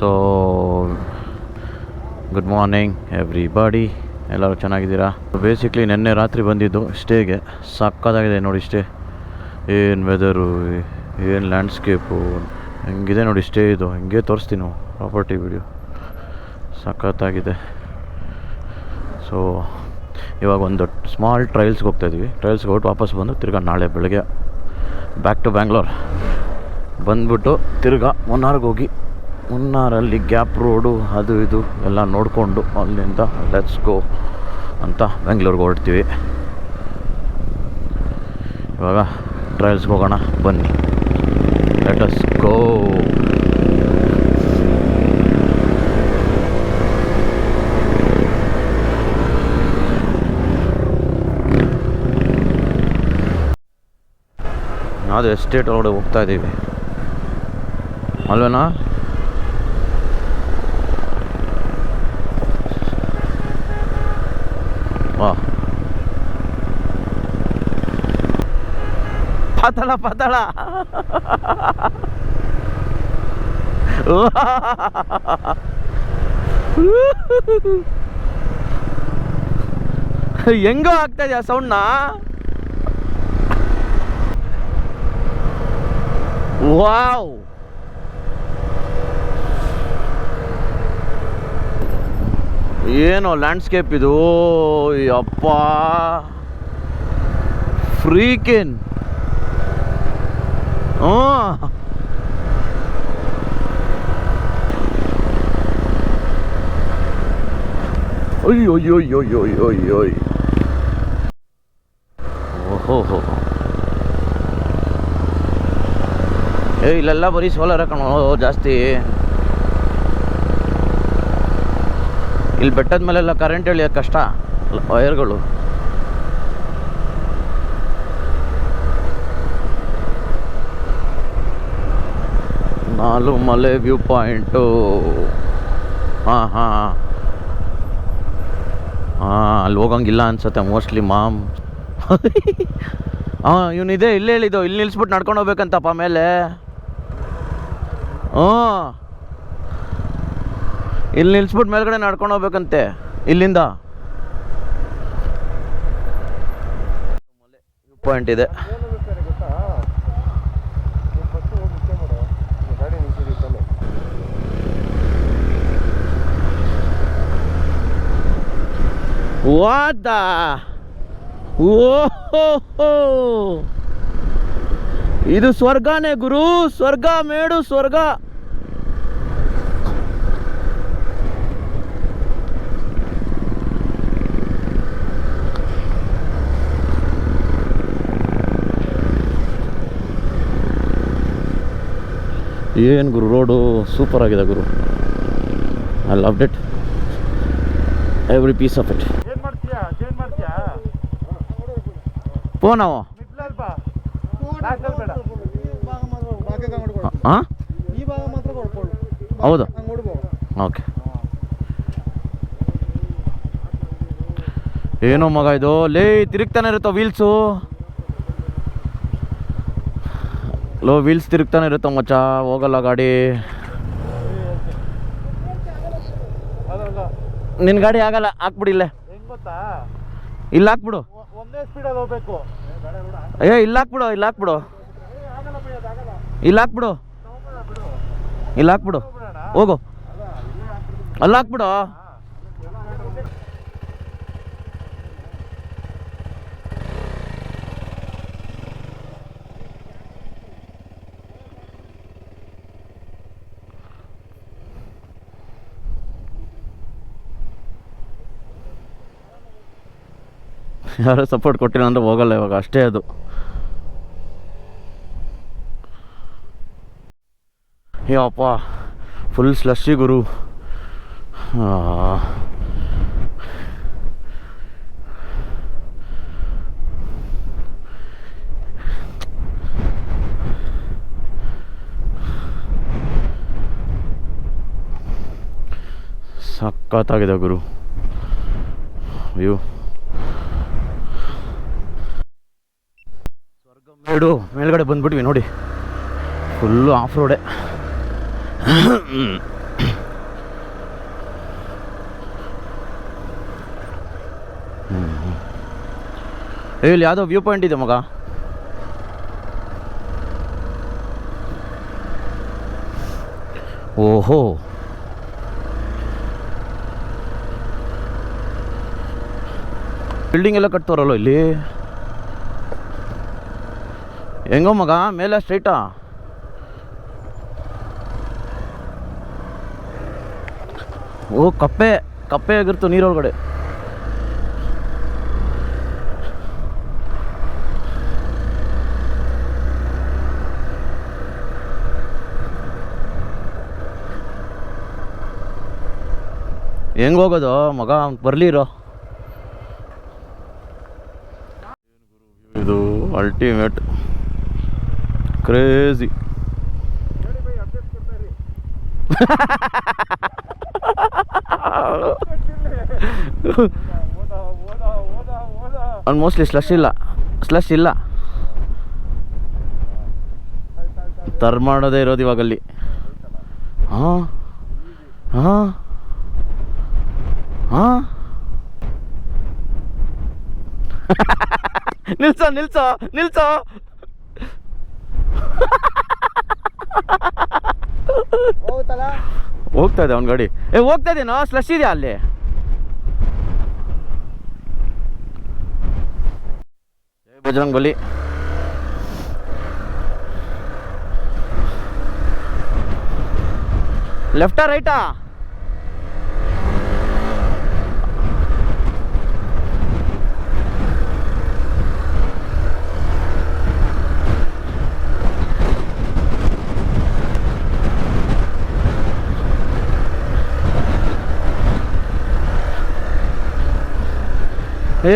So good morning everybody, ಎಲ್ಲರೂ ಚೆನ್ನಾಗಿದ್ದೀರಾ? Basically ನಿನ್ನೆ ರಾತ್ರಿ ಬಂದಿದ್ದು ಸ್ಟೇಗೆ. ಸಕ್ಕತ್ತಾಗಿದೆ ನೋಡಿ ಸ್ಟೇ. ಏನು ವೆದರು, ಏನು ಲ್ಯಾಂಡ್ಸ್ಕೇಪು, ಹೆಂಗಿದೆ ನೋಡಿ ಸ್ಟೇ. ಇದು ಹಿಂಗೆ ತೋರಿಸ್ತೀನಿ ನಾವು ಪ್ರಾಪರ್ಟಿ ವಿಡಿಯೋ. ಸಖತ್ತಾಗಿದೆ. ಸೊ ಇವಾಗ ಒಂದು ಸ್ಮಾಲ್ ಟ್ರಯಲ್ಸ್ಗೆ ಹೋಗ್ತಾಯಿದ್ವಿ. ಟ್ರಯಲ್ಸ್ಗೆ ಹೋಗ್ಬಿಟ್ಟು ವಾಪಸ್ ಬಂದು ತಿರ್ಗಾ ನಾಳೆ ಬೆಳಗ್ಗೆ ಬ್ಯಾಕ್ ಟು ಬ್ಯಾಂಗ್ಳೂರ್ ಬಂದ್ಬಿಟ್ಟು ತಿರ್ಗಾ ಮುನ್ನಾರ್ಗೆ ಹೋಗಿ ಮುನ್ನಾರಲ್ಲಿ ಗ್ಯಾಪ್ ರೋಡು ಅದು ಇದು ಎಲ್ಲ ನೋಡಿಕೊಂಡು ಅಲ್ಲಿಂದ ಲೆಟ್ಸ್ ಗೋ ಅಂತ ಬೆಂಗಳೂರಿಗೆ ಹೊರಡ್ತೀವಿ. ಇವಾಗ ಟ್ರಯಲ್ಸ್ಗೆ ಹೋಗೋಣ ಬನ್ನಿ, ಲೆಟ್ ಅಸ್ ಗೋ. ಅದು ಎಸ್ಟೇಟ್ ಒಳಗಡೆ ಹೋಗ್ತಾ ಇದ್ದೀವಿ ಅಲ್ವೇನಾ? ಪಾತಾಳ ಪಾತಾಳ ಹೆಂಗೋ ಆಗ್ತಾ ಇದೆಯಾ ಸೌಂಡ್ನ. ವಾವ್, ಏನೋ ಲ್ಯಾಂಡ್ಸ್ಕೇಪ್ ಇದು. ಅಪ್ಪ ಫ್ರೀಕೇನ್. ಅಯ್ಯೋಯ್ಯೋಯ್ಯೋಯ್ಯೋಯ್ಯೋಯ್. ಓಹೋ, ಇಲ್ಲೆಲ್ಲ ಬರೀ ಸೋಲಾರ್ ಕಣೋ ಜಾಸ್ತಿ. ಇಲ್ಲಿ ಬೆಟ್ಟದ ಮೇಲೆಲ್ಲ ಕರೆಂಟ್ ಎಳಿಯೋದು ಕಷ್ಟ, ವೈರ್ಗಳು. ನಾಲುಮಲೆ ವ್ಯೂ ಪಾಯಿಂಟು. ಹಾಂ ಅಲ್ಲಿ ಹೋಗಂಗಿಲ್ಲ ಅನ್ಸುತ್ತೆ ಮೋಸ್ಟ್ಲಿ ಮಾಮ್. ಇವನಿದೆ ಇಲ್ಲಿ ಹೇಳಿದ್ದು, ಇಲ್ಲಿ ನಿಲ್ಸ್ಬಿಟ್ಟು ನಡ್ಕೊಂಡು ಹೋಗ್ಬೇಕಂತಪ್ಪ ಮೇಲೆ. ಇಲ್ಲಿ ನಿಲ್ಸ್ಬಿಟ್ಟು ಮೇಲ್ಗಡೆ ನಡ್ಕೊಂಡು ಹೋಗ್ಬೇಕಂತೆ ಇಲ್ಲಿಂದ. ವ್ಯೂ ಪಾಯಿಂಟ್ ಇದೆ. What the? ಓಹೋ, ಇದು ಸ್ವರ್ಗನೇ ಗುರು, ಸ್ವರ್ಗ ಮೇಡು ಸ್ವರ್ಗ. ಏನು ಗುರು, ರೋಡು ಸೂಪರ್ ಆಗಿದೆ ಗುರು. I loved it, every piece of it. ನಾವು ಹೌದು, ಓಕೆ. ಏನೋ ಮಗ ಇದು, ಲೇ ತಿರುಗ್ತಾನೆ ಇರುತ್ತೋ ವೀಲ್ಸು. ವೀಲ್ಸ್ ತಿರುಗ್ತಾನೆ ಇರುತ್ತೋ ಮಚ್ಚ, ಹೋಗಲ್ಲ ಗಾಡಿ. ನಿನ್ನ ಗಾಡಿ ಆಗಲ್ಲ, ಹಾಕ್ಬಿಡಿಲ್ಲೇ. ಇಲ್ಲ ಹಾಕ್ಬಿಡು, ಇಲ್ಲ ಹಾಕ್ಬಿಡು, ಇಲ್ಲ ಹಾಕ್ಬಿಡು, ಇಲ್ಲ ಹಾಕ್ಬಿಡು, ಇಲ್ಲ ಹಾಕ್ಬಿಡು, ಹೋಗು, ಅಲ್ಲ ಹಾಕ್ಬಿಡು. ಯಾರು ಸಪೋರ್ಟ್ ಕೊಟ್ಟಿಲ್ಲ ಅಂದರೆ ಹೋಗಲ್ಲ ಇವಾಗ, ಅಷ್ಟೇ ಅದು. ಯಪ್ಪ ಫುಲ್ ಸ್ಲಶ್ಶಿ ಗುರು. ಸಖತ್ತಾಗಿದೆ ಗುರು ವ್ಯೂ. ಮೇಡು ಮೇಲ್ಗಡೆ ಬಂದ್ಬಿಟ್ವಿ ನೋಡಿ, ಫುಲ್ಲು ಆಫ್ ರೋಡೆ. ಇಲ್ಲಿ ಯಾವುದೋ ವ್ಯೂ ಪಾಯಿಂಟ್ ಇದೆ ಮಗ. ಓಹೋ, ಬಿಲ್ಡಿಂಗ್ ಎಲ್ಲ ಕಟ್ತವ್ರಲ್ಲ ಇಲ್ಲಿ. ಹೆಂಗೋ ಮಗ, ಮೇಲೆ ಸ್ಟ್ರೈಟಾ? ಓ, ಕಪ್ಪೆ ಕಪ್ಪೆ ಆಗಿರ್ತು ನೀರೊಳಗಡೆ. ಹೆಂಗೆ ಹೋಗೋದು ಮಗ, ಬರ್ಲಿರೋ. ಇದು ಅಲ್ಟಿಮೇಟ್ ಕ್ರೇಜಿ. ಆಲ್ಮೋಸ್ಟ್ಲಿ ಸ್ಲಶ್ ಇಲ್ಲ. ತರ್ ಮಾಡೋದೇ ಇರೋದು ಇವಾಗಲ್ಲಿ. ಹಾಂ ಹಾಂ ಹಾಂ ನಿಲ್ಸೋ ಹೋಗ್ತಾ ಇದೆ ಅವನ ಗಾಡಿ. ಹೋಗ್ತಾ ಇದೇನೋ, ಸ್ಲಶ್ ಇದೆಯಾ ಅಲ್ಲಿ? ಬಜರಂಗ್ ಬಲಿ. ಲೆಫ್ಟಾ ರೈಟಾ?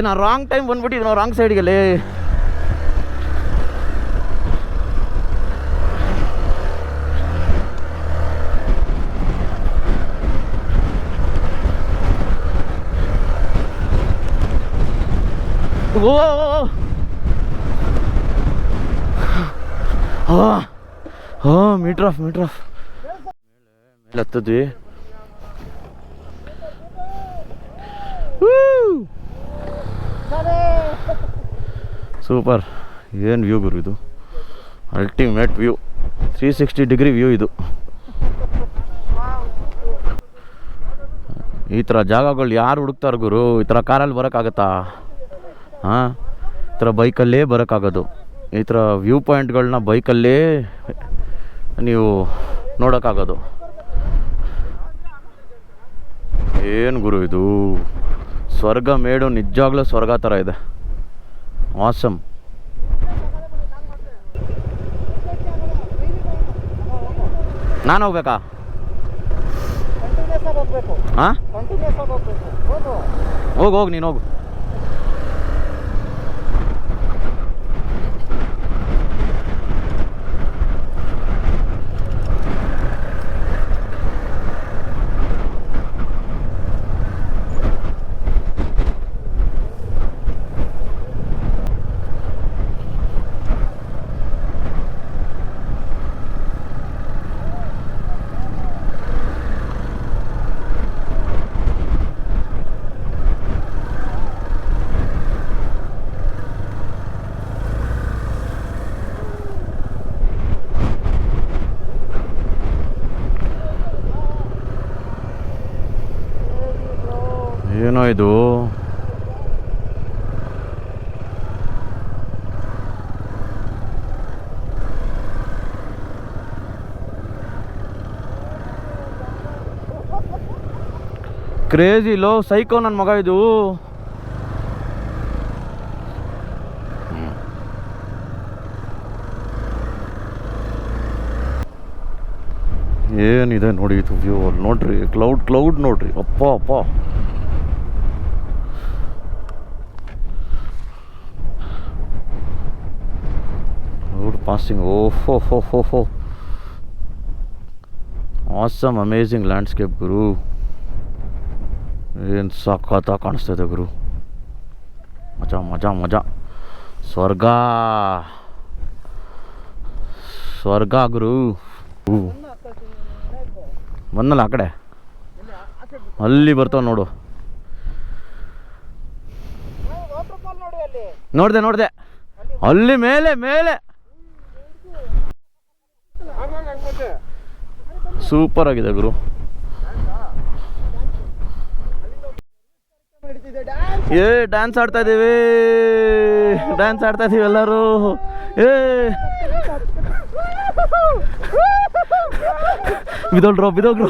ನಾನು ರಾಂಗ್ ಟೈಮ್ ಬಂದ್ಬಿಟ್ಟಿದ್ದು, ನಾವು ರಾಂಗ್ ಸೈಡ್ಗೆಲ್ಲಿ. ಓ ಹಾಂ, ಮೀಟ್ರ್ ಆಫ್ ಮೇಲೆ ಹತ್ತದ್ವಿ. ಸೂಪರ್. ಏನು ವ್ಯೂ ಗುರು ಇದು, ಅಲ್ಟಿಮೇಟ್ ವ್ಯೂ. 360 ಡಿಗ್ರಿ ವ್ಯೂ ಇದು. ಈ ಥರ ಜಾಗಗಳು ಯಾರು ಹುಡುಕ್ತಾರೆ ಗುರು? ಈ ಥರ ಕಾರಲ್ಲಿ ಬರೋಕ್ಕಾಗತ್ತಾ? ಹಾಂ, ಈ ಥರ ಬೈಕಲ್ಲೇ ಬರೋಕ್ಕಾಗೋದು. ಈ ಥರ ವ್ಯೂ ಪಾಯಿಂಟ್ಗಳನ್ನ ಬೈಕಲ್ಲೇ ನೀವು ನೋಡೋಕ್ಕಾಗೋದು. ಏನು ಗುರು ಇದು, ಸ್ವರ್ಗ ಮೇಡು, ನಿಜವಾಗ್ಲೂ ಸ್ವರ್ಗ ಥರ ಇದೆ. ಆಸಮ್. ನಾನು ಹೋಗ್ಬೇಕಾ? ಹಾಂ, ಹೋಗು ನೀನು ಹೋಗು. ಏನೋ ಇದು, ಕ್ರೇಜಿ ಲೋ, ಸೈಕೋ ನನ್ನ ಮಗ ಇದು. ಏನಿದೆ ನೋಡಿ ಇದು ವ್ಯೂ. ಅಲ್ಲಿ ನೋಡ್ರಿ, ಕ್ಲೌಡ್ ನೋಡ್ರಿ. ಅಪ್ಪ ಪಾಸಿಂಗ್. ಓಹೋ, ಆಸಮ್, ಅಮೇಝಿಂಗ್ ಲ್ಯಾಂಡ್ಸ್ಕೇಪ್ ಗುರು. ಏನು ಸಖತ್ತಾಗಿ ಕಾಣಿಸ್ತದೆ ಗುರು. ಮಜಾ. ಸ್ವರ್ಗ ಗುರು. ಬಂದಲ್ಲ ಆ ಕಡೆ, ಅಲ್ಲಿ ಬರ್ತಾವ ನೋಡು. ನೋಡಿದೆ ಅಲ್ಲಿ ಮೇಲೆ ಮೇಲೆ ಸೂಪರ್ ಆಗಿದೆ ಗುರು. ಡ್ಯಾನ್ಸ್ ಆಡ್ತಾ ಇದೀವಿ ಎಲ್ಲರೂ. ಬಿದೋಗ್ರು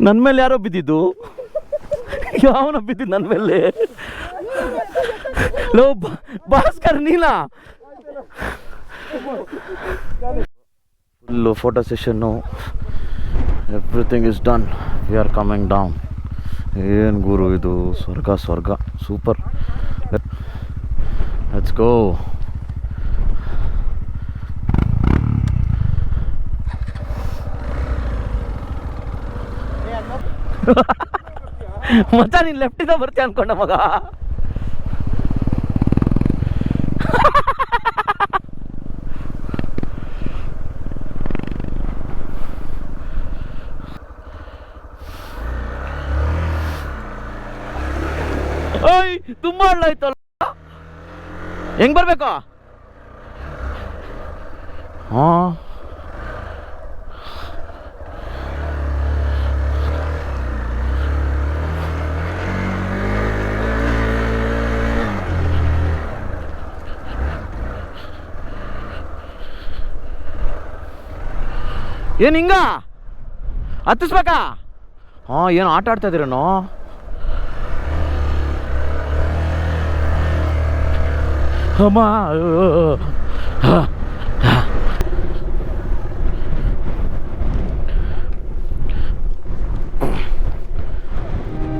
ನನ್ನ ಮೇಲೆ ಯಾರೋ ಬಿದ್ದಿದ್ದು, ಯಾವನ ಬಿದ್ದಿದ್ದು ನನ್ನ ಮೇಲೆ? ಲೋ ಭಾಸ್ಕರ್ ನೀನಾ? Full photo session, everything is done. We are coming down. ಏನು ಗುರು ಇದು, ಸ್ವರ್ಗ ಸೂಪರ್. Let's go. ಮಚ್ಚ ನೀನು ಲೆಫ್ಟಿಂದ ಬರ್ತೀಯ ಅನ್ಕೊಂಡ ಮಗ. ಓಯ್ ತುಂಬಾ ಆಯ್ತಲ್ಲ, ಹೆಂಗ್ ಬರ್ಬೇಕು? ಹಾ ಏನು ಹಿಂಗ ಹತ್ತಿಸ್ಬೇಕಾ? ಹಾಂ, ಏನು ಆಟ ಆಡ್ತಾ ಇದ್ದೀರೇನೋ? ಅಮ್ಮ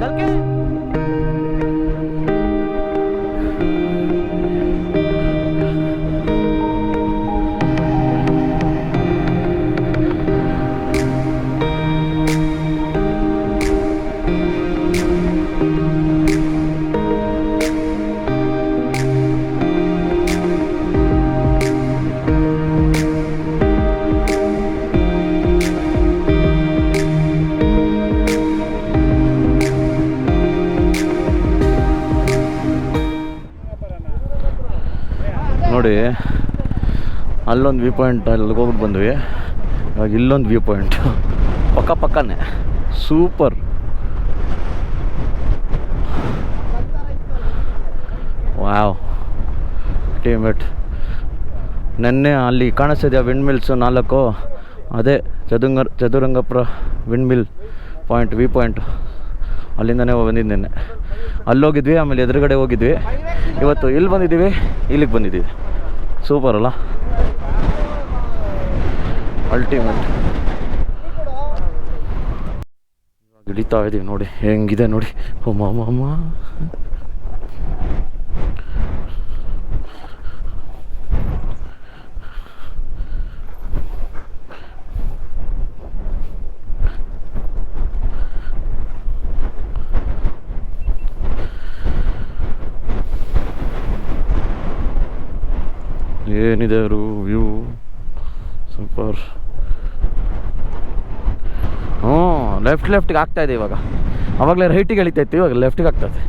ಕಲ್ಕೆ ನೋಡಿ, ಅಲ್ಲೊಂದು ವ್ಯೂ ಪಾಯಿಂಟ್, ಅಲ್ಲಿಗೆ ಹೋಗ್ಬಿಟ್ಟು ಬಂದ್ವಿ. ಇವಾಗ ಇಲ್ಲೊಂದು ವ್ಯೂ ಪಾಯಿಂಟ್, ಪಕ್ಕನೇ ಸೂಪರ್. Wow, ultimate. ನೆನ್ನೆ ಅಲ್ಲಿ ಕಾಣಿಸ್ತಿದ್ಯಾ ವಿಂಡ್ ಮಿಲ್ಸು 4, ಅದೇ Chadurangapura wind mill point, view point. ಅಲ್ಲಿಂದನೇ ಬಂದಿದ್ದು ನೆನ್ನೆ. ಅಲ್ಲೋಗಿದ್ವಿ, ಆಮೇಲೆ ಎದುರುಗಡೆ ಹೋಗಿದ್ವಿ. ಇವತ್ತು ಇಲ್ಲಿ ಬಂದಿದ್ದೀವಿ, ಇಲ್ಲಿಗೆ ಬಂದಿದ್ದೀವಿ. ಸೂಪರ್ ಅಲ್ಲ, ಅಲ್ಟಿಮೇಟ್. ಇವಾಗ ಇಳಿತಾ ಇದ್ದೀವಿ ನೋಡಿ, ಹೆಂಗಿದೆ ನೋಡಿ. ಅಮ್ಮ ಏನಿದೆ ವ್ಯೂ, ಸೂಪರ್. ಹ್ಞೂ, ಲೆಫ್ಟಿಗೆ ಆಗ್ತಾಯಿದೆ ಇವಾಗ. ಆವಾಗಲೇ ರೈಟಿಗೆ ಎಳಿತಾಯಿತ್ತು, ಇವಾಗ ಲೆಫ್ಟಿಗೆ ಆಗ್ತಾಯಿದೆ.